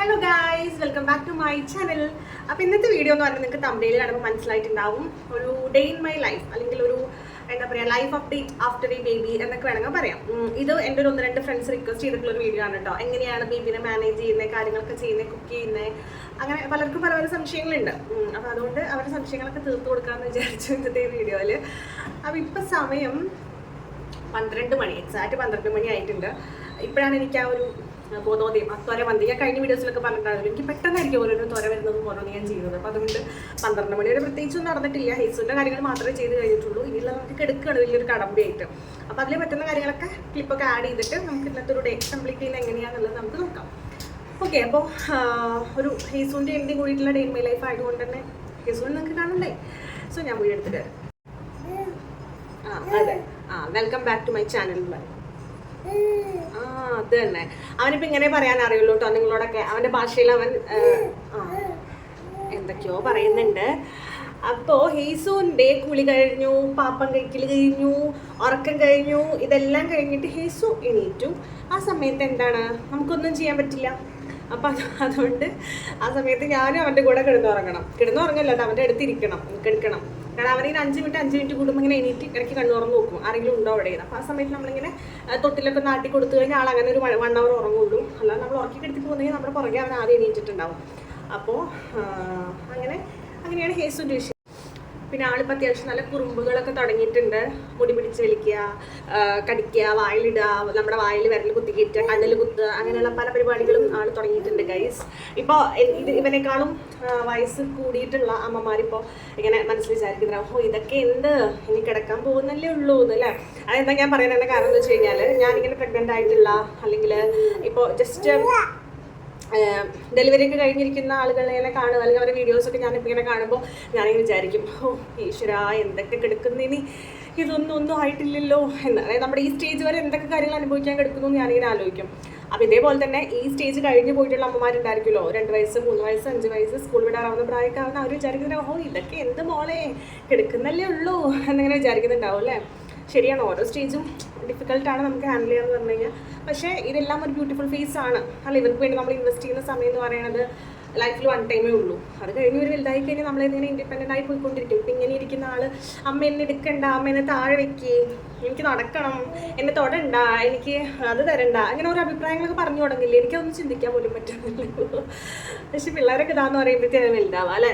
Hello guys, welcome back to my channel. അപ്പോൾ ഇന്നത്തെ video എന്ന് പറഞ്ഞാൽ നിങ്ങൾക്ക് തമ്പനയിൽ കാണുമ്പോൾ മനസ്സിലായിട്ടുണ്ടാവും. ഒരു ഡേ ഇൻ മൈ ലൈഫ് അല്ലെങ്കിൽ ഒരു എന്താ പറയുക life update after A baby എന്നൊക്കെ വേണമെങ്കിൽ പറയാം. ഇത് എൻ്റെ ഒരു 1-2 ഫ്രണ്ട്സ് റിക്വസ്റ്റ് ചെയ്തിട്ടുള്ള ഒരു വീഡിയോ ആണ് കേട്ടോ. എങ്ങനെയാണ് ബേബിനെ മാനേജ് ചെയ്യുന്നത്, കാര്യങ്ങളൊക്കെ ചെയ്യുന്നത്, കുക്ക് ചെയ്യുന്നത്, അങ്ങനെ പലർക്കും പല പല സംശയങ്ങളുണ്ട്. അപ്പോൾ അതുകൊണ്ട് അവരുടെ സംശയങ്ങളൊക്കെ തീർത്തു കൊടുക്കാമെന്ന് വിചാരിച്ചു ഇന്നത്തെ വീഡിയോയിൽ. അപ്പോൾ ഇപ്പം സമയം 12 മണി, എക്സാക്റ്റ് 12 മണി ആയിട്ടുണ്ട്. ഇപ്പോഴാണ് എനിക്ക് ആ ഒരു ബോധോദയം, ആ ത്വര വന്നത്. ഞാൻ കഴിഞ്ഞ വീഡിയോസിലൊക്കെ പറഞ്ഞിട്ടുണ്ടായിരുന്നു എനിക്ക് പെട്ടെന്നായിരിക്കും ഓരോരോ ത്വര വരുന്നതും ഓരോന്ന് ഞാൻ ചെയ്യുന്നത്. അപ്പോൾ അതുകൊണ്ട് 12 മണി വരെ പ്രത്യേകിച്ചൊന്നും നടന്നിട്ടില്ല. ഹെയ്സുവിൻ്റെ കാര്യങ്ങൾ മാത്രമേ ചെയ്ത് കഴിഞ്ഞിട്ടുള്ളൂ. ഇനിയുള്ള നമുക്ക് എടുക്കുകയാണ് വലിയൊരു കടമ്പയായിട്ട്. അപ്പോൾ അതിൽ പറ്റുന്ന കാര്യങ്ങളൊക്കെ ക്ലിപ്പൊക്കെ ആഡ് ചെയ്തിട്ട് നമുക്ക് ഇന്നത്തെ ഒരു ഡേ കംപ്ലീറ്റ് ചെയ്യുന്നത് എങ്ങനെയാണെന്നുള്ളത് നമുക്ക് നോക്കാം. ഓക്കെ, അപ്പോൾ ഒരു ഹെയ്സുവിൻ്റെ എൻ്റെയും കൂടിയിട്ടുള്ള ഡേ ഇൻ മൈ ലൈഫ് ആയതുകൊണ്ട് തന്നെ ഹെയ്സുവിന് നിങ്ങൾക്ക് കാണണ്ടേ. സോ ഞാൻ വീഡിയോ എടുത്തിട്ട് അതെ welcome back to my channel. അത് തന്നെ, അവനിപ്പോൾ ഇങ്ങനെ പറയാൻ അറിയുള്ളൂ കേട്ടോ നിങ്ങളോടൊക്കെ. അവൻ്റെ ഭാഷയിൽ അവൻ എന്തൊക്കെയോ പറയുന്നുണ്ട്. അപ്പോൾ ഹേസുവിൻ്റെ കുളി കഴിഞ്ഞു, പാപ്പം കഴിക്കൽ കഴിഞ്ഞു, ഉറക്കം കഴിഞ്ഞു, ഇതെല്ലാം കഴിഞ്ഞിട്ട് ഹേസു എണീറ്റു. ആ സമയത്ത് എന്താണ്, നമുക്കൊന്നും ചെയ്യാൻ പറ്റില്ല. അപ്പം അതുകൊണ്ട് ആ സമയത്ത് ഞാനും അവൻ്റെ കൂടെ കിടന്നുറങ്ങല്ല, അവൻ്റെ അടുത്തിരിക്കണം, കിടക്കണം. കാരണം അവനിങ്ങനെ 5 മിനിറ്റ് കൂടുമ്പോൾ ഇങ്ങനെ എണീറ്റ് ഇടയ്ക്ക് കണ്ണു തുറന്ന് നോക്കും ആരെങ്കിലും ഉണ്ടോ അവിടെ. അപ്പോൾ ആ സമയത്ത് നമ്മളിങ്ങനെ തൊട്ടിലൊക്കെ നാട്ടി കൊടുത്തു കഴിഞ്ഞാൽ ആൾ അങ്ങനെ ഒരു 1 അവർ ഉറങ്ങുള്ളൂ. അല്ലാതെ നമ്മൾ ഉറക്കി കിടത്തി പോകുന്നെങ്കിൽ നമ്മുടെ പുറകെ അവൻ ആദ്യം എണീറ്റിട്ടുണ്ടാവും. അപ്പോൾ അങ്ങനെയാണ് ഹേസുവിൻ്റെ വിഷയം. പിന്നെ ആളിപ്പോൾ അത്യാവശ്യം നല്ല കുറുമ്പുകളൊക്കെ തുടങ്ങിയിട്ടുണ്ട്. മുടി പിടിച്ച് വലിക്കുക, കടിക്കുക, വായിലിടുക, നമ്മുടെ വായിൽ വിരൽ കുത്തിക്കിട്ടുക, കണ്ണിൽ കുത്തുക, അങ്ങനെയുള്ള പല പരിപാടികളും ആൾ തുടങ്ങിയിട്ടുണ്ട് ഗൈസ്. ഇപ്പോൾ ഇവനേക്കാളും വയസ്സ് കൂടിയിട്ടുള്ള അമ്മമാരിപ്പോൾ ഇങ്ങനെ മനസ്സിൽ വിചാരിക്കുന്നത്, ഇതൊക്കെ എന്ത് ഇനി കിടക്കാൻ പോകുന്നല്ലേ ഉള്ളൂ എന്നല്ലേ. അതെന്താ ഞാൻ പറയുന്നതിൻ്റെ കാരണം എന്ന് വെച്ച് കഴിഞ്ഞാൽ, ഞാനിങ്ങനെ പ്രഗ്നൻ്റ് ആയിട്ടുള്ള അല്ലെങ്കിൽ ഇപ്പോൾ ജസ്റ്റ് ഡെലിവറി ഒക്കെ കഴിഞ്ഞിരിക്കുന്ന ആളുകളെ കാണുക, അല്ലെങ്കിൽ അവരുടെ വീഡിയോസൊക്കെ ഞാനിപ്പോൾ ഇങ്ങനെ കാണുമ്പോൾ ഞാനിങ്ങനെ വിചാരിക്കും, ഈശ്വരാ എന്തൊക്കെ കിടക്കുന്നതിന് ഒന്നും ആയിട്ടില്ലല്ലോ എന്ന്. അതായത് നമ്മുടെ ഈ സ്റ്റേജ് വരെ എന്തൊക്കെ കാര്യങ്ങൾ അനുഭവിക്കാൻ കിടക്കുന്നു എന്ന് ഞാനിങ്ങനെ ആലോചിക്കും. അപ്പോൾ ഇതേപോലെ തന്നെ ഈ സ്റ്റേജ് കഴിഞ്ഞ് പോയിട്ടുള്ള അമ്മമാരുണ്ടായിരിക്കുമല്ലോ, 2 വയസ്സ് 3 വയസ്സ് 5 വയസ്സ് സ്കൂൾ വിടാറാവുന്ന പ്രായമൊക്കെ ആവുന്ന അവർ വിചാരിക്കുന്നത്, ഇതൊക്കെ എന്ത് മോളെ കിടക്കുന്നല്ലേ ഉള്ളൂ എന്നിങ്ങനെ വിചാരിക്കുന്നുണ്ടാവും അല്ലേ. ശരിയാണ്, ഓരോ സ്റ്റേജും ഡിഫിക്കൽട്ടാണ് നമുക്ക് ഹാൻഡിൽ ചെയ്യാന്ന് പറഞ്ഞു കഴിഞ്ഞാൽ. പക്ഷേ ഇതെല്ലാം ഒരു ബ്യൂട്ടിഫുൾ ഫേസ് ആണ് അല്ല. ഇവർക്ക് വേണ്ടി നമ്മൾ ഇൻവെസ്റ്റ് ചെയ്യുന്ന സമയം എന്ന് പറയുന്നത് ലൈഫിൽ 1 ടൈമേ ഉള്ളൂ. അത് കഴിഞ്ഞ് ഒരു വലുതായി കഴിഞ്ഞാൽ നമ്മളിങ്ങനെ ഇൻഡിപെൻഡൻ്റ് ആയി പോയിക്കൊണ്ടിരിക്കും. ഇപ്പം ഇങ്ങനെ ഇരിക്കുന്ന ആൾ അമ്മ എന്നെ എടുക്കണ്ട, അമ്മ എന്നെ താഴെ വെക്ക്, എനിക്ക് നടക്കണം, എന്നെ തൊടണ്ട, എനിക്ക് അത് തരണ്ട, അങ്ങനെ ഓരോ അഭിപ്രായങ്ങളൊക്കെ പറഞ്ഞു തുടങ്ങില്ലേ. എനിക്കതൊന്നും ചിന്തിക്കാൻ പോലും പറ്റുന്നില്ലല്ലോ. പക്ഷെ പിള്ളേരൊക്കെ ഇതാന്ന് പറയുമ്പോഴത്തേക്കും വലുതാവാം അല്ലേ.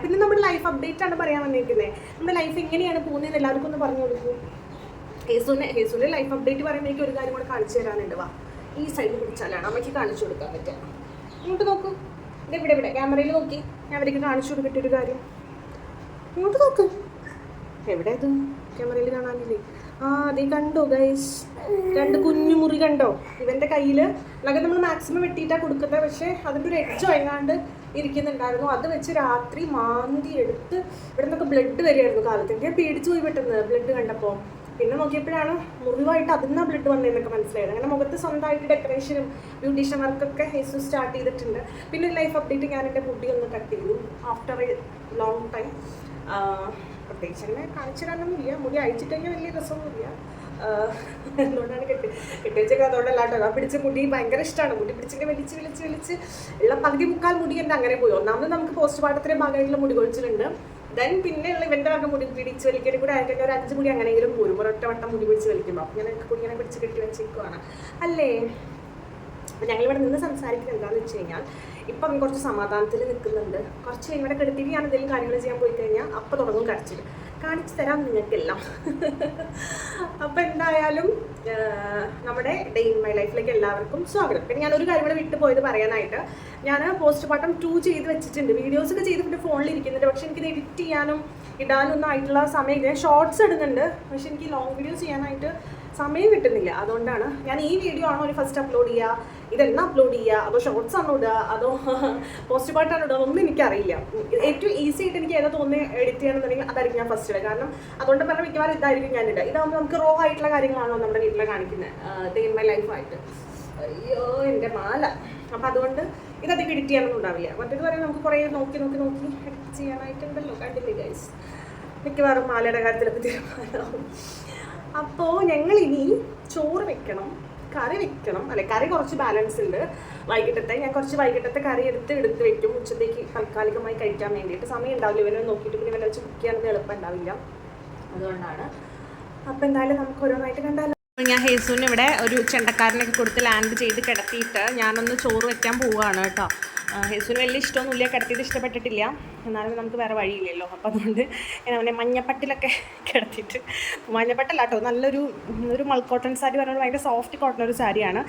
പിന്നെ നമ്മുടെ ലൈഫ് അപ്ഡേറ്റ് ആണ് പറയാൻ വന്നിരിക്കുന്നത്. നമ്മുടെ ലൈഫ് എങ്ങനെയാണ് പോകുന്നത് എല്ലാവർക്കും ഒന്ന് പറഞ്ഞു കൊടുക്കും. ഹേസുവിൻ്റെ ലൈഫ് അപ്ഡേറ്റ് പറയുമ്പോൾ എനിക്ക് ഒരു കാര്യം കൂടെ കാണിച്ചു തരാനുണ്ട്. വാ, ഈ സൈഡിൽ പിടിച്ചാലാണ് അമ്മയ്ക്ക് കാണിച്ചു കൊടുക്കാൻ പറ്റുക. ഇങ്ങോട്ട് നോക്കൂ, ഇവിടെ ക്യാമറയിൽ നോക്കി ഞാൻ അവർക്ക് കാണിച്ചു കൊടുക്കട്ടെ ഒരു കാര്യം. ഇങ്ങോട്ട് നോക്ക്, എവിടെ അത് ക്യാമറയിൽ കാണാനില്ലേ? അതേ കണ്ടോ ഗൈസ്, 2 കുഞ്ഞു മുറി കണ്ടോ? ഇവൻ്റെ കയ്യിൽ നഖം നമ്മൾ മാക്സിമം വെട്ടിയിട്ടാണ് കൊടുക്കുന്നത്. പക്ഷേ അതിൻ്റെ ഒരു എഡ്ജ് വഴങ്ങാണ്ട് ഇരിക്കുന്നുണ്ടായിരുന്നു. അത് വെച്ച് രാത്രി മാന്തി എടുത്ത് ഇവിടെ നിന്നൊക്കെ ബ്ലഡ് വരികയായിരുന്നു കാലത്ത്. എനിക്ക് പേടിച്ചു പോയി പെട്ടെന്ന് ബ്ലഡ് കണ്ടപ്പോൾ. പിന്നെ നോക്കിയപ്പോഴാണ് മുറിവായിട്ട് അതിൽ ബ്ലഡ് വന്നതെന്നൊക്കെ മനസ്സിലായത്. അങ്ങനെ മുഖത്ത് സ്വന്തമായിട്ട് ഡെക്കറേഷനും ബ്യൂട്ടീഷ്യൻ വർക്കൊക്കെ ഹേസു സ്റ്റാർട്ട് ചെയ്തിട്ടുണ്ട്. പിന്നെ ഒരു ലൈഫ് അപ്ഡേറ്റ്, ഞാൻ എൻ്റെ മുടി ഒന്ന് കട്ട് ചെയ്തു ആഫ്റ്റർ എ ലോങ് ടൈം. പ്രത്യേകിച്ച് അങ്ങനെ കാണിച്ചു തരാനൊന്നുമില്ല, മുടി അഴിച്ചിട്ട് കഴിഞ്ഞാൽ വലിയ രസമൊന്നുമില്ല. എന്തുകൊണ്ടാണ് കെട്ടി വെച്ചൊക്കെ അതുകൊണ്ടല്ല കേട്ടോ. പിടിച്ച മുടി ഭയങ്കര ഇഷ്ടമാണ്. മുടി പിടിച്ചിങ്ങനെ വലിച്ച് ഉള്ള പകുതി മുക്കാൽ മുടി എൻ്റെ അങ്ങനെ പോയി. ഒന്നാമത് നമുക്ക് പോസ്റ്റ്മോർട്ടത്തിൻ്റെ ഭാഗമായിട്ടുള്ള മുടി കൊഴിച്ചിലുണ്ട്. ദെൻ പിന്നെ ഉള്ള ഇവൻ്റെ ഭാഗം മുടി പിടിച്ച് വലിക്കലും കൂടെ ആയിക്കഴിഞ്ഞാൽ ഒരു 5 മുടി അങ്ങനെയെങ്കിലും പോരും. ഒരൊറ്റ വട്ടം മുടി പിടിച്ച് വലിക്കുമ്പോൾ അപ്പം ഇങ്ങനെ പിടിച്ച് കെട്ടി വെച്ചിരിക്കുവാണ് അല്ലേ. അപ്പം ഞങ്ങളിവിടെ നിന്ന് സംസാരിക്കുന്നത് എന്താണെന്ന് വെച്ച് കഴിഞ്ഞാൽ, ഇപ്പം കുറച്ച് സമാധാനത്തിൽ നിൽക്കുന്നുണ്ട്. കുറച്ച് ഇവിടെ കിടത്തിയിട്ട് ഞാൻ എന്തെങ്കിലും കാര്യങ്ങൾ ചെയ്യാൻ പോയി കഴിഞ്ഞാൽ അപ്പം തുടങ്ങും കരച്ചിൽ. കാണിച്ചു തരാം നിങ്ങൾക്കെല്ലാം. അപ്പം എന്തായാലും നമ്മുടെ ഡേ ഇൻ മൈ ലൈഫിലേക്ക് എല്ലാവർക്കും സ്വാഗതം. പിന്നെ ഞാനൊരു കാര്യം കൂടെ വിട്ടുപോയത് പറയാനായിട്ട്, ഞാൻ പോസ്റ്റ്മോർട്ടം 2 ചെയ്ത് വെച്ചിട്ടുണ്ട്. വീഡിയോസൊക്കെ ചെയ്തിട്ട് ഫോണിൽ ഇരിക്കുന്നുണ്ട്. പക്ഷേ എനിക്കിത് എഡിറ്റ് ചെയ്യാനും ഇടാനൊന്നും ആയിട്ടുള്ള സമയം. ഞാൻ ഷോർട്സ് ഇടുന്നുണ്ട്, പക്ഷേ എനിക്ക് ലോങ് വീഡിയോ ചെയ്യാനായിട്ട് സമയം കിട്ടുന്നില്ല. അതുകൊണ്ടാണ് ഞാൻ ഈ വീഡിയോ ആണോ ഒരു ഫസ്റ്റ് അപ്ലോഡ് ചെയ്യുക, ഇതെല്ലാം അപ്ലോഡ് ചെയ്യുക, അതോ ഷോർട്സ് ആണോ ഇടുക, അതോ പോസ്റ്റ്മോർട്ടം ഇടുക, ഒന്നും എനിക്കറിയില്ല. ഏറ്റവും ഈസി ആയിട്ട് എനിക്ക് ഏതാ തോന്നുന്നത് എഡിറ്റ് ചെയ്യണമെന്നുണ്ടെങ്കിൽ അതായിരിക്കും ഞാൻ ഫസ്റ്റ് ഇടുക. കാരണം അതുകൊണ്ട് പറഞ്ഞാൽ മിക്കവാറും ഇതായിരിക്കും ഞാൻ ഇടുക. ഇതാകുമ്പോൾ നമുക്ക് റോ ആയിട്ടുള്ള കാര്യങ്ങളാണോ നമ്മുടെ വീട്ടിൽ കാണിക്കുന്നത്, ഡേ ഇൻ മൈ ലൈഫായിട്ട്. അയ്യോ എൻ്റെ മാല. അപ്പം അതുകൊണ്ട് ഇതധികം എഡിറ്റ് ചെയ്യാനൊന്നും ഉണ്ടാവില്ല. മറ്റേത് പറയുമ്പോൾ നമുക്ക് കുറേ നോക്കി എഡിറ്റ് ചെയ്യാനായിട്ടുണ്ടല്ലോ. കണ്ടില്ലേ ഗൈസ്, മിക്കവാറും മാലയുടെ കാര്യത്തിലൊക്കെ തീരുമാനമാവും. അപ്പോൾ ഞങ്ങളിനി ചോറ് വെക്കണം, കറി വെക്കണം, അല്ലെ കറി കുറച്ച് ബാലൻസ് ഉണ്ട് വൈകിട്ടത്തെ. ഞാൻ കുറച്ച് വൈകിട്ടത്തെ കറി എടുത്ത് വെക്കും ഉച്ചത്തേക്ക് താൽക്കാലികമായി കഴിക്കാൻ വേണ്ടിയിട്ട്. സമയം ഉണ്ടാവില്ല ഇവനെ നോക്കിയിട്ട്, പിന്നെ ഇവനെ വെച്ച് കുക്ക് ചെയ്യാനൊന്നും എളുപ്പം ഉണ്ടാവില്ല, അതുകൊണ്ടാണ്. അപ്പോൾ എന്തായാലും നമുക്ക് ഓരോന്നായിട്ട് കണ്ടാലോ. ഞാൻ ഹേസുവിന് ഇവിടെ ഒരു ചെണ്ടക്കാരനൊക്കെ കൊടുത്ത് ലാൻഡ് ചെയ്ത് കിടത്തിയിട്ട് ഞാനൊന്ന് ചോറ് വയ്ക്കാൻ പോവുകയാണ് കേട്ടോ. ഹേസുവിന് വലിയ ഇഷ്ടമൊന്നുമില്ല, കിടത്തിയിട്ട് ഇഷ്ടപ്പെട്ടിട്ടില്ല, എന്നാലും നമുക്ക് വേറെ വഴിയില്ലല്ലോ. അപ്പോൾ അതുകൊണ്ട് ഞാൻ അവനെ മഞ്ഞപ്പട്ടിലൊക്കെ കിടത്തിയിട്ട്, മഞ്ഞപ്പട്ടല്ല കേട്ടോ, നല്ലൊരു മൾ കോട്ടൺ സാരി പറഞ്ഞാൽ ഭയങ്കര സോഫ്റ്റ് കോട്ടൺ ഒരു സാരിയാണ്.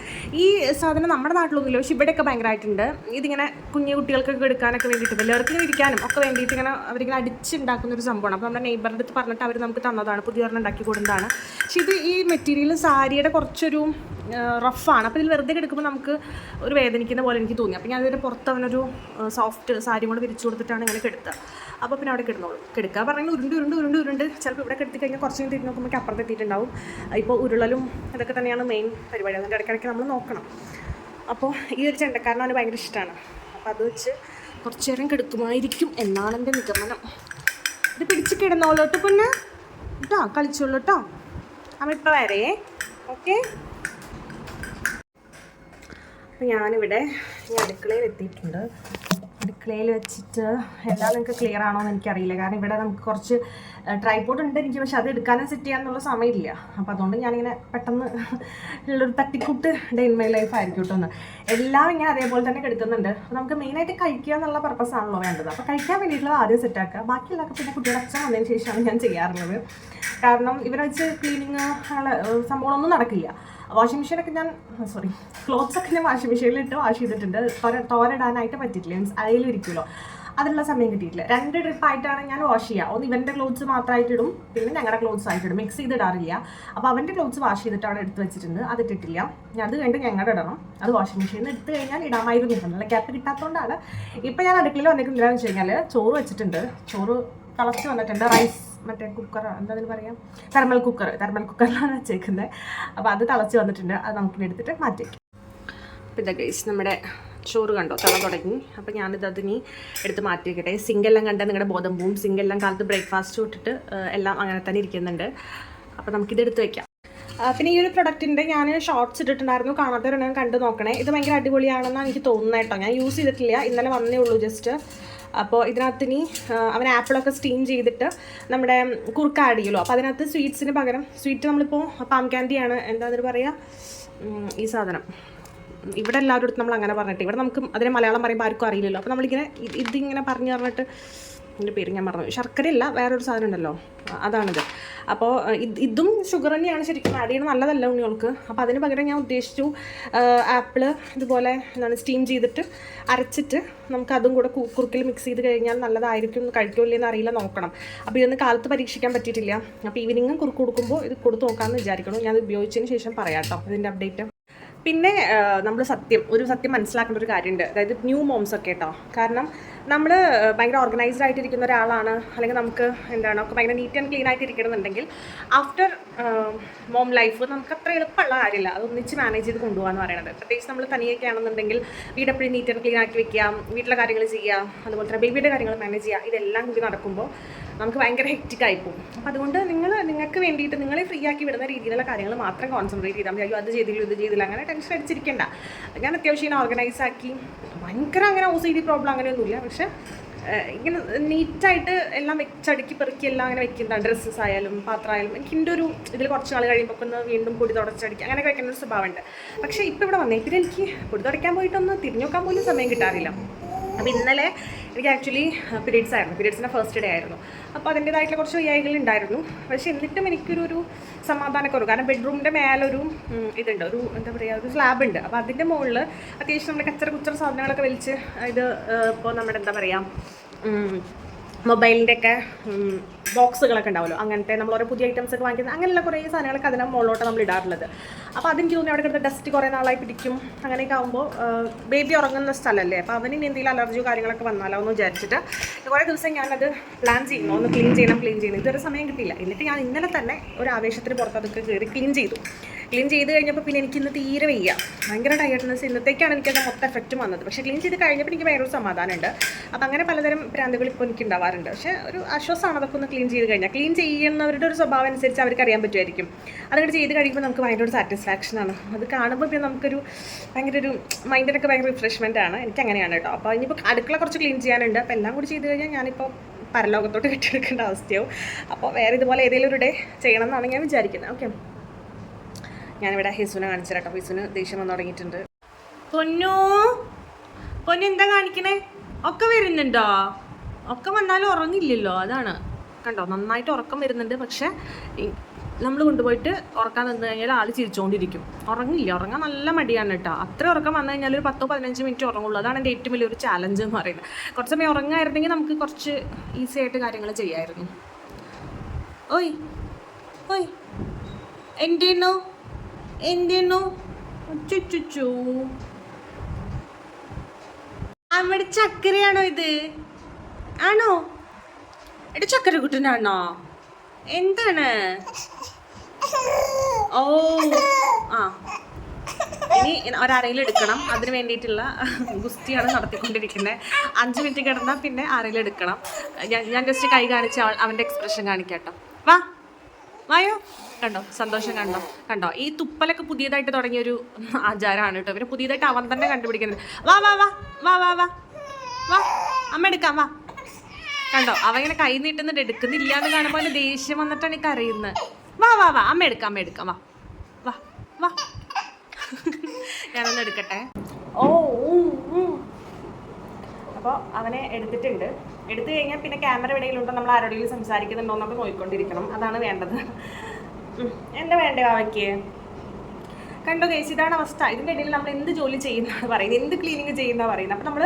ഈ സാധനം നമ്മുടെ നാട്ടിലൊന്നുമില്ല, പക്ഷെ ഇവിടെയൊക്കെ ഭയങ്കരമായിട്ടുണ്ട്. ഇതിങ്ങനെ കുഞ്ഞു കുട്ടികൾക്കൊക്കെ എടുക്കാനൊക്കെ വേണ്ടിയിട്ട്, വലിയവർക്ക് ഇരിക്കാനും ഒക്കെ വേണ്ടിയിട്ട് ഇങ്ങനെ അവരിങ്ങനെ അടിച്ചുണ്ടാക്കുന്ന ഒരു സംഭവമാണ്. അപ്പോൾ നമ്മുടെ നെയ്ബറിൻ്റെ അടുത്ത് പറഞ്ഞിട്ട് അവർ നമുക്ക് തന്നതാണ്, പുതിയ ഒരെണ്ണം ഉണ്ടാക്കി കൊടുക്കുന്നതാണ്. പക്ഷേ ഇത് ഈ മെറ്റീരിയൽ സാരിയുടെ കുറച്ചൊരു റഫാണ്. അപ്പോൾ ഇതിൽ വെറുതെ കിടക്കുമ്പോൾ നമുക്ക് ഒരു വേദനിക്കുന്ന പോലെ എനിക്ക് തോന്നി. അപ്പോൾ ഞാൻ അതിൻ്റെ പുറത്ത് അവനൊരു സോഫ്റ്റ് സാരി കൊണ്ട് വിരിച്ചു കൊടുത്തിട്ടാണ് ഇങ്ങനെ കിടത്തുക. അപ്പോൾ പിന്നെ അവിടെ കിടന്നോളൂ. കിടക്കുക പറഞ്ഞാൽ ഉരുണ്ട് ചിലപ്പോൾ ഇവിടെ കിടത്തി കഴിഞ്ഞാൽ കുറച്ച് കഴിഞ്ഞ് തിരിഞ്ഞ് നോക്കുമ്പോൾ അപ്പുറത്ത് എത്തിയിട്ടുണ്ടാവും. ഇപ്പോൾ ഉരുളലും ഇതൊക്കെ തന്നെയാണ് മെയിൻ പരിപാടി, അതിൻ്റെ ഇടയ്ക്കിടയ്ക്ക് നമ്മൾ നോക്കണം. അപ്പോൾ ഈ ഒരു ചെണ്ടക്കാരൻ അവന് ഭയങ്കര ഇഷ്ടമാണ്. അപ്പോൾ അത് വെച്ച് കുറച്ച് നേരം കിടക്കുമായിരിക്കും എന്നാണ് എൻ്റെ നിഗമനം. ഇത് പിടിച്ച് കിടന്നോളൂട്ടോ പിന്നെ കേട്ടോ, കളിച്ചോളൂ കേട്ടോ. അമ്മ ഇപ്പോൾ വരേ, ഓക്കെ. അപ്പോൾ ഞാനിവിടെ അടുക്കളയിൽ എത്തിയിട്ടുണ്ട്. അടുക്കളയിൽ വെച്ചിട്ട് എല്ലാം നിങ്ങൾക്ക് ക്ലിയർ ആണോ എന്ന് എനിക്കറിയില്ല, കാരണം ഇവിടെ നമുക്ക് കുറച്ച് ട്രൈപോഡ് ഉണ്ട് എനിക്ക്, പക്ഷെ അത് എടുക്കാനും സെറ്റ് ചെയ്യാനുള്ള സമയമില്ല. അപ്പോൾ അതുകൊണ്ട് ഞാനിങ്ങനെ പെട്ടെന്ന് ഉള്ളൊരു തട്ടിക്കൂട്ട് ഡേ ഇൻ മൈ ലൈഫ് ആയിരിക്കും കേട്ടോ. ഒന്ന് എല്ലാം ഇങ്ങനെ അതേപോലെ തന്നെ കിടക്കുന്നുണ്ട്. അപ്പോൾ നമുക്ക് മെയിനായിട്ട് കഴിക്കുക എന്നുള്ള പർപ്പസാണല്ലോ വേണ്ടത്. അപ്പോൾ കഴിക്കാൻ വേണ്ടിയിട്ടുള്ളത് ആദ്യം സെറ്റാക്കുക, ബാക്കിയുള്ളതൊക്കെ പിന്നെ കുട്ടിയുടെ അച്ഛൻ വന്നതിന് ശേഷമാണ് ഞാൻ ചെയ്യാറുള്ളത്. കാരണം ഇവരെ വെച്ച് ക്ലീനിങ് സംഭവങ്ങളൊന്നും നടക്കില്ല. വാഷിംഗ് മെഷീനൊക്കെ ക്ലോത്ത്സൊക്കെ ഞാൻ വാഷിംഗ് മെഷീനിലിട്ട് വാഷ് ചെയ്തിട്ടുണ്ട്. തോരയിടാനായിട്ട് പറ്റിയിട്ടില്ല, മീൻസ് അതിലിരിക്കുമല്ലോ, അതിനുള്ള സമയം കിട്ടിയിട്ടില്ല. 2 ട്രിപ്പായിട്ടാണ് ഞാൻ വാഷ് ചെയ്യുക. ഒന്ന് ഇവൻ്റെ ക്ലോത്ത്സ് മാത്രമായിട്ടിടും, പിന്നെ ഞങ്ങളുടെ ക്ലോത്ത്സ് ആയിട്ടിടും, മിക്സ് ചെയ്തിടാറില്ല. അപ്പോൾ അവൻ്റെ ക്ലോത്ത്സ് വാഷ് ചെയ്തിട്ട് അവിടെ എടുത്ത് വെച്ചിട്ടുണ്ട്, അതിട്ടിട്ടില്ല. അത് കഴിഞ്ഞിട്ട് ഞങ്ങളുടെ ഇടണം. അത് വാഷിംഗ് മെഷീനിൽ എടുത്ത് കഴിഞ്ഞാൽ ഇടാമായിരുന്നു, നല്ല ക്യാപ്പ് കിട്ടാത്തതുകൊണ്ടാണ്. ഇപ്പം ഞാൻ അടുക്കളയിൽ വന്നിട്ടുണ്ടെന്ന് വെച്ച് കഴിഞ്ഞാൽ ചോറ് വെച്ചിട്ടുണ്ട്, ചോറ് തിളച്ച് വന്നിട്ടുണ്ട്. റൈസ് മറ്റേ കുക്കർ എന്താ അതിന് പറയാം, തെർമൽ കുക്കറിലാണ് വെച്ചേക്കുന്നത്. അപ്പോൾ അത് തിളച്ച് വന്നിട്ടുണ്ട്, അത് നമുക്കിനി എടുത്തിട്ട് മാറ്റി വയ്ക്കും. അപ്പോൾ ഇതാ ഗൈസ് നമ്മുടെ ചോറ് കണ്ടോ തിള തുടങ്ങി. അപ്പോൾ ഞാനിതതിനി എടുത്ത് മാറ്റി വയ്ക്കട്ടെ. സിങ്കെല്ലാം കണ്ട നിങ്ങളുടെ ബോധം പോവും. സിങ്കെല്ലാം കാലത്ത് ബ്രേക്ക്ഫാസ്റ്റ് തൊട്ടിട്ട് എല്ലാം അങ്ങനെ തന്നെ ഇരിക്കുന്നുണ്ട്. അപ്പോൾ നമുക്കിതെടുത്ത് വയ്ക്കാം. പിന്നെ ഈ ഒരു പ്രൊഡക്റ്റിൻ്റെ ഞാൻ ഷോർട്ട്സ് ഇട്ടിട്ടുണ്ടായിരുന്നു, കാണാത്തവരുണ്ടെങ്കിൽ കണ്ടു നോക്കണേ. ഇത് ഭയങ്കര അടിപൊളിയാണെന്നാണ് എനിക്ക് തോന്നുന്നത് കേട്ടോ. ഞാൻ യൂസ് ചെയ്തിട്ടില്ല, ഇന്നലെ വന്നേ ഉള്ളൂ ജസ്റ്റ്. അപ്പോൾ ഇതിനകത്ത് ഇനി അവൻ ആപ്പിളൊക്കെ സ്റ്റീം ചെയ്തിട്ട് നമ്മുടെ കുറുക്ക് ആഡ് ചെയ്യുമല്ലോ. അപ്പോൾ അതിനകത്ത് സ്വീറ്റ്സിന് പകരം സ്വീറ്റ് നമ്മളിപ്പോൾ പാം ക്യാൻഡിയാണ് എന്താ അതിന് പറയുക, ഈ സാധനം ഇവിടെ എല്ലാവരും അടുത്ത് നമ്മൾ അങ്ങനെ പറഞ്ഞിട്ട്, ഇവിടെ നമുക്ക് അതിനെ മലയാളം പറയുമ്പോൾ ആർക്കും അറിയില്ലല്ലോ. അപ്പോൾ നമ്മളിങ്ങനെ ഇതിങ്ങനെ പറഞ്ഞിട്ട് എൻ്റെ പേര് ഞാൻ മറന്നു, ശർക്കരയല്ല വേറൊരു സാധനം ഉണ്ടല്ലോ, അതാണിത്. അപ്പോൾ ഇതും ഷുഗർ തന്നെയാണ് ശരിക്കും ആഡ് ചെയ്യണം, നല്ലതല്ല ഉണ്ണികൾക്ക്. അപ്പോൾ അതിന് പകരം ഞാൻ ഉദ്ദേശിച്ചു ആപ്പിള് ഇതുപോലെ എന്താണ് സ്റ്റീം ചെയ്തിട്ട് അരച്ചിട്ട് നമുക്ക് അതും കൂടെ കുറുക്കിൽ മിക്സ് ചെയ്ത് കഴിഞ്ഞാൽ നല്ലതായിരിക്കും. കഴിക്കില്ലെന്ന് അറിയില്ല, നോക്കണം. അപ്പോൾ ഇതൊന്ന് കാലത്ത് പരീക്ഷിക്കാൻ പറ്റിയിട്ടില്ല. അപ്പോൾ ഈവനിങ്ങും കുറുക്ക് കൊടുക്കുമ്പോൾ ഇത് കൊടുത്ത് നോക്കാമെന്ന് വിചാരിക്കണം. ഞാൻ ഉപയോഗിച്ചതിന് ശേഷം പറയാം കേട്ടോ ഇതിൻ്റെ അപ്ഡേറ്റ്. പിന്നെ നമ്മൾ ഒരു സത്യം മനസ്സിലാക്കേണ്ട ഒരു കാര്യമുണ്ട്, അതായത് ന്യൂ മോംസ് ഒക്കെ കേട്ടോ. കാരണം നമ്മൾ ഭയങ്കര ഓർഗനൈസ്ഡ് ആയിട്ടിരിക്കുന്ന ഒരാളാണ്, അല്ലെങ്കിൽ നമുക്ക് എന്താണ് ഒക്കെ ഭയങ്കര നീറ്റ് ആൻഡ് ക്ലീൻ ആയിട്ട് ഇരിക്കണമെന്നുണ്ടെങ്കിൽ ആഫ്റ്റർ മോം ലൈഫ് നമുക്ക് അത്ര എളുപ്പമുള്ള കാര്യമില്ല അത് ഒന്നിച്ച് മാനേജ് ചെയ്ത് കൊണ്ടുപോകാന്ന് പറയുന്നത്. പ്രത്യേകിച്ച് നമ്മൾ തനിയൊക്കെ ആണെന്നുണ്ടെങ്കിൽ വീട് എപ്പോഴും നീറ്റ് ആൻഡ് ക്ലീൻ ആക്കി വെക്കാം, വീട്ടിലെ കാര്യങ്ങൾ ചെയ്യുക, അതുപോലെ തന്നെ ബേബിയുടെ കാര്യങ്ങൾ മാനേജ് ചെയ്യുക, ഇതെല്ലാം കൂടി നടക്കുമ്പോൾ നമുക്ക് ഭയങ്കര ഹെക്റ്റിക് ആയിപ്പോവും. അപ്പോൾ അതുകൊണ്ട് നിങ്ങൾക്ക് വേണ്ടിയിട്ട് നിങ്ങളെ ഫ്രീ ആക്കി വിടുന്ന രീതിയിലുള്ള കാര്യങ്ങൾ മാത്രം കോൺസെൻട്രേറ്റ് ചെയ്താൽ മതി. അയ്യോ അത് ചെയ്തില്ല ഇത് ചെയ്തില്ല അങ്ങനെ ടെൻഷൻ അടിച്ചിരിക്കേണ്ട. ഞാൻ അത്യാവശ്യം ഇങ്ങനെ ഓർഗനൈസ് ആക്കി, ഭയങ്കര അങ്ങനെ OCD പ്രോബ്ലം അങ്ങനെയൊന്നുമില്ല, പക്ഷേ ഇങ്ങനെ നീറ്റായിട്ട് എല്ലാം വെച്ചടുക്കി പെറുക്കി എല്ലാം അങ്ങനെ വെക്കുന്നതാണ്. ഡ്രസ്സസ് ആയാലും പാത്രമായാലും എനിക്കിൻ്റെ ഒരു ഇതിൽ കുറച്ച് നാൾ കഴിയുമ്പോൾ ഒന്ന് വീണ്ടും പൊടി തുടച്ചടിക്കുക അങ്ങനെയൊക്കെ വെക്കുന്ന ഒരു സ്വഭാവമുണ്ട്. പക്ഷേ ഇപ്പോൾ ഇവിടെ വന്നേ പിന്നെ എനിക്ക് പൊടി തുടയ്ക്കാൻ പോയിട്ടൊന്ന് തിരിഞ്ഞു നോക്കാൻ പോലും സമയം കിട്ടാറില്ല. അപ്പോൾ ഇന്നലെ എനിക്ക് ആക്ച്വലി പീരീഡ്സിൻ്റെ ഫസ്റ്റ് ഡേ ആയിരുന്നു. അപ്പോൾ അതിൻ്റേതായിട്ടുള്ള കുറച്ച് വയ്യായികൾ ഉണ്ടായിരുന്നു. പക്ഷേ എന്നിട്ടും എനിക്കൊരു സമാധാനക്കുറവ്, കാരണം ബെഡ്റൂമിൻ്റെ മേലൊരു ഇതുണ്ട്, ഒരു എന്താ പറയുക, ഒരു സ്ലാബ് ഉണ്ട്. അപ്പോൾ അതിൻ്റെ മുകളിൽ അത്യാവശ്യം നമ്മുടെ കുച്ചറ സാധനങ്ങളൊക്കെ വലിച്ച് ഇത് ഇപ്പോൾ നമ്മുടെ എന്താ പറയുക മൊബൈലിൻ്റെയൊക്കെ ബോക്സുകളൊക്കെ ഉണ്ടാവുമല്ലോ, അങ്ങനത്തെ നമ്മൾ ഓരോ പുതിയ ഐറ്റംസ് ഒക്കെ വാങ്ങിക്കുന്നത്, അങ്ങനെയുള്ള കുറേ സാധനങ്ങളൊക്കെ അതിനെ മുകളിലോട്ട് നമ്മൾ ഇടാറുള്ളത്. അപ്പോൾ അതെനിക്ക് തോന്നി അവിടെ കിടന്ന ഡസ്റ്റ് കുറേ നാളായി പിടിക്കും, അങ്ങനെയൊക്കെ ആകുമ്പോൾ ബേബി ഉറങ്ങുന്ന സ്ഥലമല്ലേ, അപ്പോൾ അവന് എന്തെങ്കിലും അലർജിയോ കാര്യങ്ങളൊക്കെ വന്നാലോ എന്ന് വിചാരിച്ചിട്ട് കുറേ ദിവസം ഞാനത് പ്ലാൻ ചെയ്യുന്നു, ഒന്ന് ക്ലീൻ ചെയ്യണം. ഇതൊരു സമയം കിട്ടിയില്ല. എന്നിട്ട് ഞാൻ ഇന്നലെ തന്നെ ഒരു ആവേശത്തിന് പുറത്ത് അതൊക്കെ കയറി ക്ലീൻ ചെയ്തു. ക്ലീൻ ചെയ്ത് കഴിഞ്ഞപ്പോൾ പിന്നെ എനിക്കിന്ന് തീരെ വയ്യ, ഭയങ്കര ടയർഡ്നെസ്. ഇന്നത്തേക്കാണ് എനിക്കത് മൊത്തം എഫക്റ്റും വന്നത്. പക്ഷേ ക്ലീൻ ചെയ്ത് കഴിഞ്ഞപ്പോൾ എനിക്ക് വേറൊരു സമാധാനമുണ്ട്. അപ്പം അങ്ങനെ പലതരം ഭ്രാന്തുകൾ ഇപ്പോൾ എനിക്ക് ഉണ്ടാവാറുണ്ട്. പക്ഷേ ഒരു ആശ്വാസമാണ് അതൊക്കെ ഒന്ന് ക്ലീൻ ചെയ്ത് കഴിഞ്ഞാൽ. ക്ലീൻ ചെയ്യുന്നവരുടെ ഒരു സ്വഭാവം അനുസരിച്ച് അവർക്ക് അറിയാൻ പറ്റുമായിരിക്കും. അതങ്ങോട്ട് ചെയ്ത് കഴിയുമ്പോൾ നമുക്ക് ഭയങ്കര ഒരു സാറ്റിസ്ഫാക്ഷനാണ്. അത് കാണുമ്പോൾ പിന്നെ നമുക്കൊരു ഭയങ്കര ഒരു മൈൻഡിനൊക്കെ ഭയങ്കര റിഫ്രഷ്മെൻ്റ് ആണ്. എനിക്ക് അങ്ങനെയാണ് കേട്ടോ. അപ്പോൾ ഇനിയിപ്പോൾ അടുക്കള കുറച്ച് ക്ലീൻ ചെയ്യാനുണ്ട്. അപ്പോൾ എല്ലാം കൂടി ചെയ്ത് കഴിഞ്ഞാൽ ഞാനിപ്പോൾ പരലോകത്തോട്ട് കെട്ടിയെടുക്കേണ്ട അവസ്ഥയാവും. അപ്പോൾ വേറെ ഇതുപോലെ ഏതെങ്കിലും ഒരു ഡേ ചെയ്യണം എന്നാണ് ഞാൻ വിചാരിക്കുന്നത്. ഓക്കെ, ഞാനിവിടെ ഹിസുവിനെ കാണിച്ചു കേട്ടോ. ഹിസുവിന് ദേഷ്യം വന്ന് തുടങ്ങിയിട്ടുണ്ട്. പൊന്നു പൊന്നു എന്താ കാണിക്കണേ? ഒക്കെ വരുന്നുണ്ടോ? ഒക്കെ വന്നാലും ഉറങ്ങില്ലല്ലോ, അതാണ് കണ്ടോ. നന്നായിട്ട് ഉറക്കം വരുന്നുണ്ട്. പക്ഷേ നമ്മൾ കൊണ്ടുപോയിട്ട് ഉറക്കാൻ നിന്ന് കഴിഞ്ഞാൽ ആൾ ചിരിച്ചുകൊണ്ടിരിക്കും. ഉറങ്ങില്ല, ഉറങ്ങാൻ നല്ല മടിയാണ് കേട്ടോ. അത്ര ഉറക്കം വന്നു കഴിഞ്ഞാൽ ഒരു 10-15 മിനിറ്റ് ഉറങ്ങുള്ളൂ. അതാണ് എൻ്റെ ഏറ്റവും വലിയൊരു ചാലഞ്ച് എന്ന് പറയുന്നത്. കുറച്ച് സമയം ഉറങ്ങായിരുന്നെങ്കിൽ നമുക്ക് കുറച്ച് ഈസി ആയിട്ട് കാര്യങ്ങൾ ചെയ്യാമായിരുന്നു. ഓയ് ഓയ് എന്തേനോ എന്തേനോ ചുച്ചു അവിടെ ചക്കരയാണോ ഇത്? ആണോ? എടി ചക്കര കുട്ടനാണോ? എന്താണ്? ഓ ആ, ഇനി ഒരറയിൽ എടുക്കണം. അതിന് വേണ്ടിയിട്ടുള്ള ഗുസ്തിയാണ് നടത്തിക്കൊണ്ടിരിക്കുന്നത്. 5 മിനിറ്റ് കിടന്നാൽ പിന്നെ അറയിൽ എടുക്കണം. ഞാൻ ജസ്റ്റ് കൈ കാണിച്ച് അവൻ്റെ എക്സ്പ്രഷൻ കാണിക്കാട്ടോ. വാ വായോ, കണ്ടോ സന്തോഷം കണ്ടോ കണ്ടോ. ഈ തുപ്പലൊക്കെ പുതിയതായിട്ട് തുടങ്ങിയൊരു ആചാരമാണ് കേട്ടോ. ഇവര് പുതിയതായിട്ട് അവൻ തന്നെ കണ്ടുപിടിക്കുന്നത്. വാ വാ വാ വാ വാ വാ വാ അമ്മ എടുക്കാം വാ. കണ്ടോ അവൻ ഇങ്ങനെ കൈ നീട്ടുന്നിട്ട് എടുക്കുന്നില്ല എന്ന് കാണുമ്പോൾ അവൻ്റെ ദേഷ്യം വന്നിട്ടാണ് ഈ കരയുന്നത്. വാ വാ വാ അമ്മ എടുക്കാം വാ വാ വാ. ഞാനൊന്ന് എടുക്കട്ടെ. ഓ അപ്പോൾ അവനെ എടുത്തിട്ടുണ്ട്. എടുത്തു കഴിഞ്ഞാൽ പിന്നെ ക്യാമറ എവിടെയെങ്കിലും നമ്മൾ ആരോടെങ്കിലും സംസാരിക്കുന്നുണ്ടോ എന്നൊക്കെ നോക്കിക്കൊണ്ടിരിക്കണം. അതാണ് വേണ്ടത്. എന്താ വേണ്ടേ അവയ്ക്ക്? കണ്ടോ ഗൈസ്, ഇതാണ് അവസ്ഥ. ഇതിൻ്റെ ഇടയിൽ നമ്മൾ എന്ത് ജോലി ചെയ്യുന്നതാണ് പറയുന്നത്, എന്ത് ക്ലീനിങ് ചെയ്യുന്നതാണ് പറയുന്നത്. അപ്പോൾ നമ്മൾ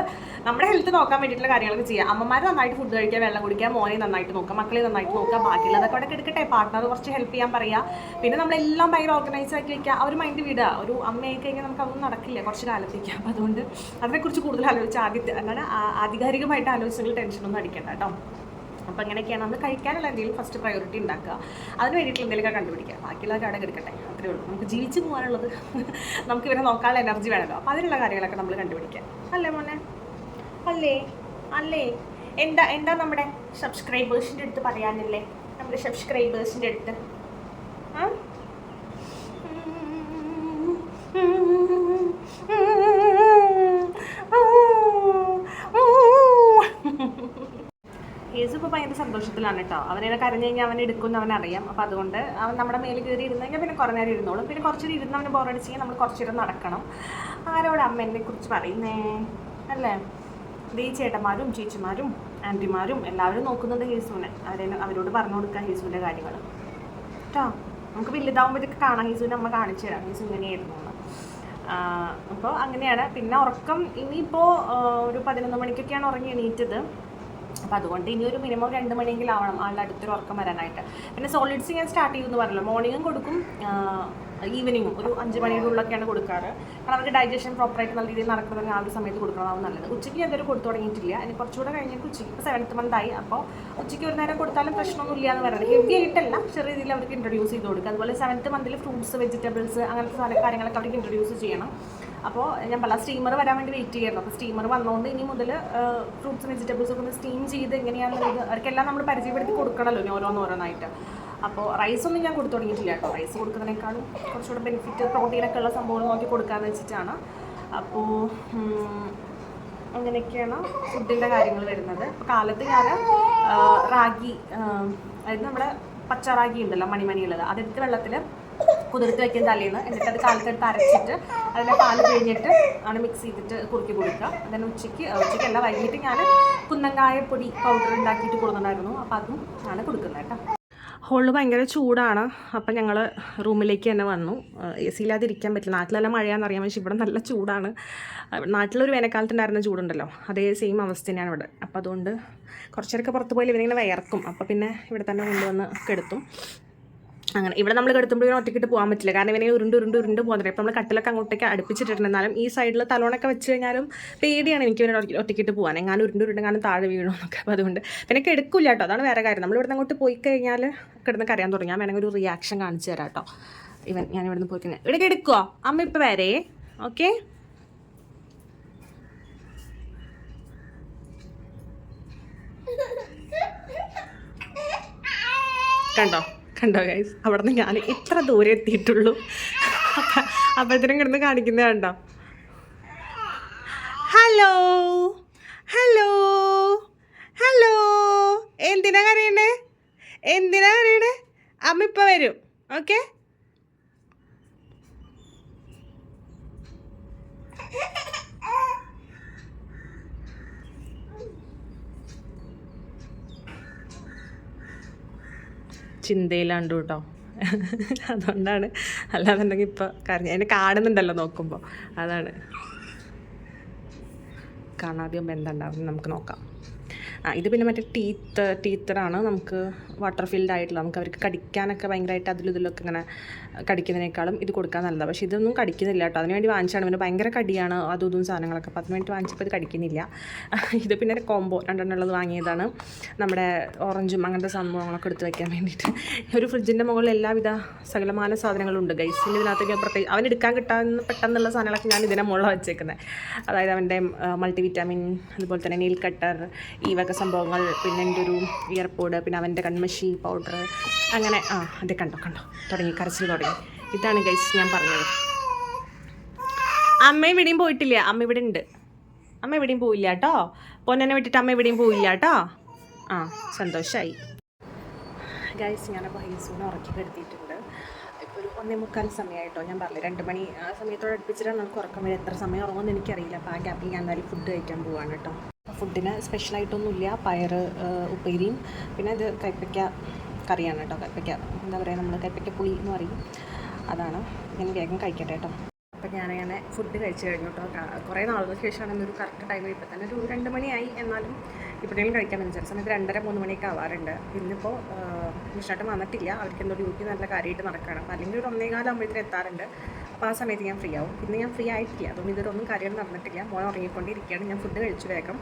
നമ്മുടെ ഹെൽത്ത് നോക്കാൻ വേണ്ടിയിട്ടുള്ള കാര്യങ്ങളൊക്കെ ചെയ്യുക. അമ്മമാർ നന്നായിട്ട് ഫുഡ് കഴിക്കുക, വെള്ളം കുടിക്കുക, മോനെ നന്നായിട്ട് നോക്കുക, മക്കളെ നന്നായിട്ട് നോക്കുക. ബാക്കിയുള്ളതൊക്കെ അവിടെ എടുക്കട്ടെ. പാർട്ട്ണർ കുറച്ച് ഹെൽപ്പ് ചെയ്യാൻ പറയുക. പിന്നെ നമ്മളെല്ലാം ഭയങ്കര ഓർഗനൈസ് ആക്കി വയ്ക്കുക. ആ ഒരു മൈൻഡ് വിടുക. ഒരു അമ്മയായി കഴിഞ്ഞാൽ നമുക്ക് അതൊന്നും നടക്കില്ല കുറച്ച് കാലത്തേക്ക്. അപ്പോൾ അതുകൊണ്ട് അതിനെക്കുറിച്ച് കൂടുതൽ ആലോചിച്ച് എന്താണ് ആധികാരികമായിട്ട് ആലോചിച്ചെങ്കിൽ ടെൻഷനൊന്നും അടിക്കേണ്ട കേട്ടോ. അപ്പോൾ അങ്ങനെയൊക്കെയാണ് നമ്മൾ കഴിക്കാനുള്ള എന്തെങ്കിലും ഫസ്റ്റ് പ്രയോറിറ്റി ഉണ്ടാക്കുക. അതിന് വേണ്ടിയിട്ട് എന്തെങ്കിലുമൊക്കെ കണ്ടുപിടിക്കുക. ബാക്കിയുള്ളവർ അവിടെ എടുക്കട്ടെ, അത്രേ ഉള്ളൂ. നമുക്ക് ജീവിച്ച് പോകാനുള്ളത് നമുക്ക് ഇവരെ നോക്കാനുള്ള എനർജി വേണമല്ലോ. അപ്പോൾ അതിനുള്ള കാര്യങ്ങളൊക്കെ നമ്മൾ കണ്ടുപിടിക്കുക. അല്ലേ മോനെ? അല്ലേ അല്ലേ എന്താ നമ്മുടെ സബ്സ്ക്രൈബേഴ്സിൻ്റെ അടുത്ത് പറയാനില്ലേ? നമ്മുടെ സബ്സ്ക്രൈബേഴ്സിൻ്റെ അടുത്ത് യേസു ഇപ്പോൾ ഭയങ്കര സന്തോഷത്തിലാണ് കേട്ടോ. അവനെ കരഞ്ഞു കഴിഞ്ഞാൽ അവൻ എടുക്കുമെന്ന് അവനറിയാം. അപ്പോൾ അതുകൊണ്ട് അവൻ നമ്മുടെ മേലിൽ കയറി ഇരുന്ന് കഴിഞ്ഞാൽ പിന്നെ കുറേ നേരം ഇരുന്നോളും. പിന്നെ കുറച്ചൊരു ഇരുന്ന് അവന് ബോറടിച്ച് കഴിഞ്ഞാൽ നമ്മൾ കുറച്ചേരം നടക്കണം. ആരോട് അമ്മേനെ കുറിച്ച് പറയുന്നേ അല്ലേ? ദേ ചേട്ടന്മാരും ചേച്ചിമാരും ആൻറ്റിമാരും എല്ലാവരും നോക്കുന്നുണ്ട് യേസുവിനെ. അവരോട് പറഞ്ഞു കൊടുക്കുക യേസുവിൻ്റെ കാര്യങ്ങൾ കേട്ടോ. നമുക്ക് വലുതാവുമ്പോഴത്തേക്ക് കാണാം. യേസുവിനെ അമ്മ കാണിച്ചു തരാം യേസു ഇങ്ങനെയായിരുന്നു എന്ന്. അപ്പോൾ അങ്ങനെയാണ്. പിന്നെ ഉറക്കം ഇനിയിപ്പോൾ ഒരു 11 മണിക്കൊക്കെയാണ് ഉറങ്ങി എണീറ്റത്. അപ്പോൾ അതുകൊണ്ട് ഇനി ഒരു മിനിമം 2 മണിയെങ്കിലും ആവണം ആളുടെ അടുത്തൊരു ഉറക്കം വരാനായിട്ട്. പിന്നെ സോളിഡ്സ് ഞാൻ സ്റ്റാർട്ട് ചെയ്യുമെന്ന് പറഞ്ഞല്ലോ. മോർണിംഗും കൊടുക്കും, ഈവനിങ്ങും ഒരു 5 മണിയുടെ ഉള്ളിലൊക്കെയാണ് കൊടുക്കാറ്. കാരണം അവർക്ക് ഡൈജഷൻ പ്രോപ്പറായിട്ട് നല്ല രീതിയിൽ നടക്കുന്നതെങ്കിൽ ആ ഒരു സമയത്ത് കൊടുക്കണമാവും നല്ലത്. ഉച്ചയ്ക്ക് അതൊരു കൊടുത്തു തുടങ്ങിയിട്ടില്ല. ഇനി കുറച്ചുകൂടെ കഴിഞ്ഞിട്ട് ഉച്ചയ്ക്ക് ഇപ്പോൾ 7th month ആയി. അപ്പോൾ ഉച്ചയ്ക്ക് ഒരു നേരം കൊടുത്താലും പ്രശ്നമൊന്നും ഇല്ല എന്ന് പറയുന്നത്. ഹെവി ആയിട്ടല്ല, ചെറിയ രീതിയിൽ അവർക്ക് ഇൻട്രൊഡ്യൂസ് ചെയ്ത് കൊടുക്കുക. അതുപോലെ 7th month ഫ്രൂട്ട്സ്, വെജിറ്റബിൾസ് അങ്ങനത്തെ കാര്യങ്ങളൊക്കെ അവർക്ക് ഇൻട്രൊഡ്യൂസ് ചെയ്യണം. അപ്പോൾ ഞാൻ പല സ്റ്റീമർ വരാൻ വേണ്ടി വെയിറ്റ് ചെയ്യായിരുന്നു. അപ്പോൾ സ്റ്റീമർ വന്നതുകൊണ്ട് ഇനി മുതൽ ഫ്രൂട്ട്സും വെജിറ്റബിൾസും ഒക്കെ ഒന്ന് സ്റ്റീം ചെയ്ത് എങ്ങനെയാണെന്നുള്ളത് അവർക്കെല്ലാം നമ്മൾ പരിചയപ്പെടുത്തി കൊടുക്കണമല്ലോ ഇനി ഓരോന്നായിട്ട്. അപ്പോൾ റൈസൊന്നും ഞാൻ കൊടുത്തു തുടങ്ങിയിട്ടില്ല കേട്ടോ. റൈസ് കൊടുക്കുന്നതിനേക്കാളും കുറച്ചുകൂടെ ബെനിഫിറ്റ് പ്രോട്ടീനൊക്കെ ഉള്ള സംഭവങ്ങൾ നോക്കി കൊടുക്കാമെന്ന് വെച്ചിട്ടാണ്. അപ്പോൾ അങ്ങനെയൊക്കെയാണ് ഫുഡിൻ്റെ കാര്യങ്ങൾ വരുന്നത്. അപ്പോൾ കാലത്ത് ഞാൻ റാഗി, അതായത് നമ്മുടെ പച്ച റാഗി ഉണ്ടല്ലോ മണിമണിയുള്ളത്, അതെടുത്ത് വെള്ളത്തിൽ കുതിർത്ത് വയ്ക്കുന്ന തലേന്ന്, എന്നിട്ട് അത് കാലത്തെടുത്ത് അരച്ചിട്ട് അതിൻ്റെ പാല് പിഴിഞ്ഞിട്ട് ആണ് മിക്സ് ചെയ്തിട്ട് കുറുക്കി കൊടുക്കുക. അതിന് ഉച്ചയ്ക്കല്ല വൈകിട്ട് ഞാൻ കുന്നങ്കായ പൊടി പൗഡർ ഉണ്ടാക്കിയിട്ട് കൊടുക്കുന്നുണ്ടായിരുന്നു. അപ്പോൾ അതും ആണ് കൊടുക്കുന്നത് കേട്ടോ. ഹോളിൽ ഭയങ്കര ചൂടാണ്. അപ്പം ഞങ്ങൾ റൂമിലേക്ക് തന്നെ വന്നു. എ സി ഇല്ലാതിരിക്കാൻ പറ്റില്ല. നാട്ടിലെല്ലാം മഴയാണെന്നറിയാം, പക്ഷേ ഇവിടെ നല്ല ചൂടാണ്. നാട്ടിലൊരു വേനൽക്കാലത്തുണ്ടായിരുന്ന ചൂടുണ്ടല്ലോ, അതേ സെയിം അവസ്ഥ തന്നെയാണ് ഇവിടെ. അപ്പോൾ അതുകൊണ്ട് കുറച്ചേരൊക്കെ പുറത്ത് പോയാൽ ഇവരിങ്ങനെ വിയർക്കും. അപ്പോൾ പിന്നെ ഇവിടെ തന്നെ കൊണ്ടുവന്ന് കെടുത്തും. അങ്ങനെ ഇവിടെ നമ്മൾ കിടത്തുമ്പോൾ ഇങ്ങനെ ഒറ്റയ്ക്കിട്ട് പോകാൻ പറ്റില്ല. കാരണം ഇവനെ ഉരുണ്ട് പോകുന്നുണ്ട്. ഇപ്പോൾ നമ്മൾ കട്ടിലൊക്കെ അങ്ങോട്ടേക്ക് അടുപ്പിച്ചിട്ടുണ്ട്. എന്നാലും ഈ സൈഡിൽ തലോണൊക്കെ വെച്ച് കഴിഞ്ഞാലും പേടിയാണ് എനിക്ക് ഇവനെ ഒറ്റയ്ക്കിട്ട് പോകാൻ. എങ്ങാനും ഉരുണ്ടെങ്ങാനും താഴെ വീഴുമെന്നൊക്കെ. അപ്പോൾ അതുകൊണ്ട് പിന്നെ എടുക്കില്ല കേട്ടോ. അതാണ് വേറെ കാര്യം. നമ്മൾ ഇവിടെ അങ്ങോട്ട് പോയി കഴിഞ്ഞാൽ കിടന്ന് കരയാൻ തുടങ്ങി. ഞാൻ വേണമെങ്കിൽ ഒരു റിയാക്ഷൻ കാണിച്ചു തരാം കേട്ടോ. ഇവൻ ഞാൻ ഇവിടെ നിന്ന് പോയിക്കുന്നത് ഇവിടെ എടുക്കുവോ അമ്മ ഇപ്പം വരേ. ഓക്കെ കണ്ടോ കണ്ടോ ഗൈസ്, അവിടെ നിന്ന് ഞാൻ ഇത്ര ദൂരെ എത്തിയിട്ടുള്ളൂ. അപ്പോഴത്തേനും കിടന്ന് കാണിക്കുന്നത് കണ്ടോ. ഹലോ ഹലോ ഹലോ, എന്തിനാ കരയണ്ടേ, എന്തിനാ കരയണ്ടേ? അമ്മ ഇപ്പം വരും. ഓക്കെ ചിന്തയിലാണ്ട് കേട്ടോ, അതുകൊണ്ടാണ്. അല്ലാന്നുണ്ടെങ്കിൽ ഇപ്പോൾ കരഞ്ഞ എന്നെ കാണുന്നുണ്ടല്ലോ നോക്കുമ്പോൾ, അതാണ്. കാണാതെയും എന്തുണ്ടാവും നമുക്ക് നോക്കാം. ഇത് പിന്നെ മറ്റേ ടീത്തറാണ്, നമുക്ക് വാട്ടർ ഫീൽഡ് ആയിട്ടുള്ള, നമുക്ക് അവർക്ക് കടിക്കാനൊക്കെ ഭയങ്കരമായിട്ട് അതിലും ഇതിലൊക്കെ ഇങ്ങനെ കടിക്കുന്നതിനേക്കാളും ഇത് കൊടുക്കാൻ നല്ലതാണ്. പക്ഷേ ഇതൊന്നും കടിക്കുന്നില്ല കേട്ടോ, അതിനുവേണ്ടി വാങ്ങിച്ചാണ്. പിന്നെ ഭയങ്കര കടിയാണ് അതും ഇതും സാധനങ്ങളൊക്കെ, അപ്പോൾ അതിന് വേണ്ടി വാങ്ങിച്ചപ്പോൾ ഇത് കടിക്കുന്നില്ല. ഇത് പിന്നെ ഒരു കോംബോ 2 ഉള്ളത് വാങ്ങിയതാണ്, നമ്മുടെ ഓറഞ്ചും അങ്ങനത്തെ സംഭവങ്ങളൊക്കെ എടുത്ത് വയ്ക്കാൻ വേണ്ടിയിട്ട്. ഒരു ഫ്രിഡ്ജിൻ്റെ മുകളിൽ എല്ലാവിധ സകലമാന സാധനങ്ങളും ഉണ്ട് ഗൈസ്. ഇതിനകത്തേക്ക് പ്രത്യേകിച്ച് അവനെടുക്കാൻ കിട്ടാവുന്ന പെട്ടെന്നുള്ള സാധനങ്ങളൊക്കെ ഞാൻ ഇതിനെ മുകളിൽ വെച്ചേക്കുന്നത്. അതായത് അവൻ്റെ മൾട്ടി വിറ്റാമിൻ, അതുപോലെ തന്നെ നെയിൽ കട്ടർ, ഈ വക സംഭവങ്ങൾ, പിന്നെ എൻ്റെ ഒരു ഇയർപോഡ്, പിന്നെ അവൻ്റെ കൺമഷി പൗഡർ, അങ്ങനെ അതേ കണ്ടോ തുടങ്ങി കരച്ചിൽ തുടങ്ങി. ഇതാണ് ഗൈസ് ഞാൻ പറഞ്ഞത്. അമ്മ ഇവിടെയും പോയിട്ടില്ല, അമ്മ ഇവിടെ ഉണ്ട്. അമ്മ എവിടെയും പോയില്ല കേട്ടോ, പൊന്നെ വിട്ടിട്ട് അമ്മ എവിടെയും പോയില്ല കേട്ടോ. സന്തോഷമായി ഗൈസ്. ഞാനപ്പോൾ ഹൈസൂനെ ഉറക്കി കെടുത്തിയിട്ടുണ്ട്. ഇപ്പോൾ ഒരു 1:45 സമയമായിട്ടോ. ഞാൻ പറഞ്ഞില്ല 2 മണി ആ സമയത്തോട് അടുപ്പിച്ചിട്ടാണ് നമുക്ക് ഉറക്കം വരെ. എത്ര സമയം ഉറങ്ങുമെന്ന് എനിക്കറിയില്ല. അപ്പോൾ ആ ഗ്യാപ്പിൽ ഞാൻ എന്തായാലും ഫുഡ് കഴിക്കാൻ പോവാണ് കേട്ടോ. ഫുഡിന് സ്പെഷ്യലായിട്ടൊന്നുമില്ല, പയർ ഉപ്പേരിയും പിന്നെ ഇത് കൈപ്പയ്ക്ക കറിയാണ് കേട്ടോ. കൈപ്പയ്ക്ക എന്താ പറയുക, നമ്മൾ കൈപ്പയ്ക്ക പുളി എന്ന് പറയും, അതാണ്. ഞാൻ വേഗം കഴിക്കട്ടെ കേട്ടോ. അപ്പോൾ ഞാനങ്ങനെ ഫുഡ് കഴിച്ച് കഴിഞ്ഞു കേട്ടോ. കുറേ നാളിന് ശേഷമാണ് എന്നൊരു കറക്റ്റ് ടൈമിൽ. ഇപ്പോൾ തന്നെ ഒരു 2 മണിയായി, എന്നാലും ഇപ്പോഴേലും കഴിക്കാമെന്ന് വിചാരിച്ച സമയത്ത് 2:30-3 മണിയൊക്കെ ആവാറുണ്ട്. ഇന്നിപ്പോൾ വിഷ്ണായിട്ട് വന്നിട്ടില്ല, അവർക്ക് എന്തോ ഡ്യൂട്ടി നല്ല കാര്യമായിട്ട് നടക്കണം. അല്ലെങ്കിൽ ഒരു 1:15 ആകുമ്പോഴത്തേന് എത്താറുണ്ട്. അപ്പോൾ ആ സമയത്ത് ഞാൻ ഫ്രീ ആവും. ഇന്ന് ഞാൻ ഫ്രീ ആയിട്ടില്ല, അതുകൊണ്ട് ഇതൊന്നും കാര്യം നടന്നിട്ടില്ല. മോൻ ഉറങ്ങിക്കൊണ്ടിരിക്കുകയാണ്. ഞാൻ ഫുഡ് കഴിച്ചു വേഗം.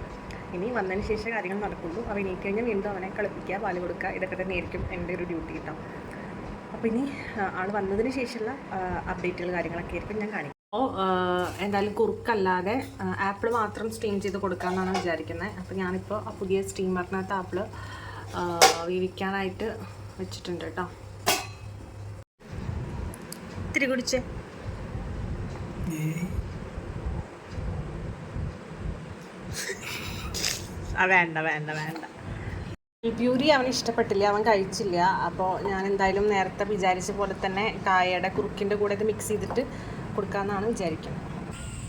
ഇനി വന്നതിന് ശേഷം കാര്യങ്ങൾ നടക്കുള്ളൂ. അവൻ എണീറ്റ് കഴിഞ്ഞാൽ വീണ്ടും അവനെ കളിപ്പിക്കുക, പാല് കൊടുക്കുക, ഇതൊക്കെ തന്നെ ആയിരിക്കും എൻ്റെ ഒരു ഡ്യൂട്ടി കേട്ടോ. അപ്പോൾ ഇനി ആൾ വന്നതിന് ശേഷമുള്ള അപ്ഡേറ്റുകൾ കാര്യങ്ങളൊക്കെ ആയിരിക്കും ഞാൻ കാണിക്കും. അപ്പോൾ എന്തായാലും കുറുക്കല്ലാതെ ആപ്പിൾ മാത്രം സ്റ്റീം ചെയ്ത് കൊടുക്കാമെന്നാണ് വിചാരിക്കുന്നത്. അപ്പോൾ ഞാനിപ്പോൾ ആ പുതിയ സ്റ്റീമറിനകത്ത് ആപ്പിൾ വേവിക്കാനായിട്ട് വെച്ചിട്ടുണ്ട് കേട്ടോ. ഇത്തിരി കുടിച്ചേ. വേണ്ട വേണ്ട വേണ്ട. പ്യൂരി അവന് ഇഷ്ടപ്പെട്ടില്ല, അവൻ കഴിച്ചില്ല. അപ്പോൾ ഞാൻ എന്തായാലും നേരത്തെ വിചാരിച്ച പോലെ തന്നെ കായയുടെ കുറുക്കിൻ്റെ കൂടെ ഇത് മിക്സ് ചെയ്തിട്ട് കൊടുക്കാമെന്നാണ് വിചാരിക്കുന്നത്.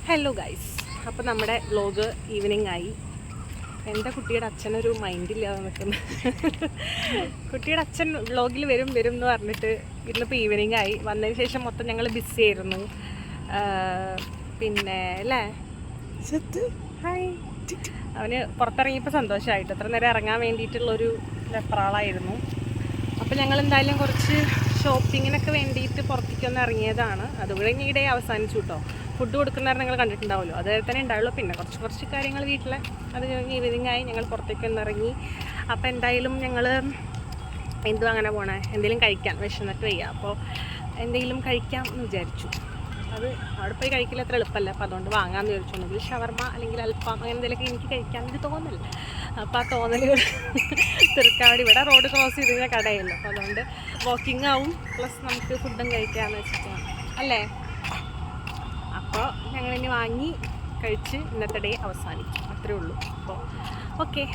ഹലോ ഗൈസ്, അപ്പോൾ നമ്മുടെ വ്ലോഗ് ഈവനിങ് ആയി. എൻ്റെ കുട്ടിയുടെ അച്ഛനൊരു മൈൻഡില്ലാതെ നിൽക്കുന്നത്. കുട്ടിയുടെ അച്ഛൻ വ്ലോഗിൽ വരും എന്ന് പറഞ്ഞിട്ട് ഇന്നിപ്പോൾ ഈവനിങ് ആയി. വന്നതിന് ശേഷം മൊത്തം ഞങ്ങൾ ബിസി ആയിരുന്നു. പിന്നെ അല്ലേ ഹായ്, അവന് പുറത്തിറങ്ങിയപ്പോൾ സന്തോഷമായിട്ട്. അത്ര നേരം ഇറങ്ങാൻ വേണ്ടിയിട്ടുള്ളൊരു വെപ്രാളായിരുന്നു. അപ്പോൾ ഞങ്ങൾ എന്തായാലും കുറച്ച് ഷോപ്പിങ്ങിനൊക്കെ വേണ്ടിയിട്ട് പുറത്തേക്കൊന്ന് ഇറങ്ങിയതാണ്. അതുകൂടെ ഇനി ഇടയിൽ അവസാനിച്ചു കേട്ടോ. ഫുഡ് കൊടുക്കുന്നവരെ നിങ്ങൾ കണ്ടിട്ടുണ്ടാവുമല്ലോ, അതുപോലെ തന്നെ ഉണ്ടാവുള്ളൂ. പിന്നെ കുറച്ച് കാര്യങ്ങൾ വീട്ടിൽ അത് കഴിഞ്ഞ് ഈവനിങ് ആയി ഞങ്ങൾ പുറത്തേക്കൊന്ന് ഇറങ്ങി. അപ്പോൾ എന്തായാലും ഞങ്ങൾ എന്തും അങ്ങനെ പോണേ, എന്തെങ്കിലും കഴിക്കാം, വിശന്നിട്ട് വയ്യ. അപ്പോൾ എന്തെങ്കിലും കഴിക്കാം എന്ന് വിചാരിച്ചു. അത് അവിടെ പോയി കഴിക്കില്ല, അത്ര എളുപ്പമല്ല. അപ്പോൾ അതുകൊണ്ട് വാങ്ങാമെന്ന് വിചാരിച്ചോണ്ടെങ്കിൽ ഷവർമ അല്ലെങ്കിൽ അൽഫാം അങ്ങനെ എന്തെങ്കിലുമൊക്കെ എനിക്ക് കഴിക്കാനൊരു തോന്നല്ല. അപ്പോൾ ആ തോന്നലുകൾ തീർക്കാൻ വേണ്ടി ഇവിടെ റോഡ് ക്രോസ് ചെയ്ത് കഴിഞ്ഞാൽ കടയല്ലോ. അപ്പോൾ അതുകൊണ്ട് വാക്കിംഗ് ആവും, പ്ലസ് നമുക്ക് ഫുഡും കഴിക്കാമെന്ന് വെച്ചിട്ടാണ് അല്ലേ. അപ്പോൾ ഞങ്ങളിനി വാങ്ങി കഴിച്ച് ഇന്നത്തെ ഡേ അവസാനിക്കും, അത്രേ ഉള്ളൂ. അപ്പോൾ okay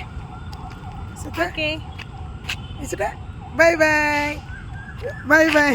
okay, bye bye bye bye.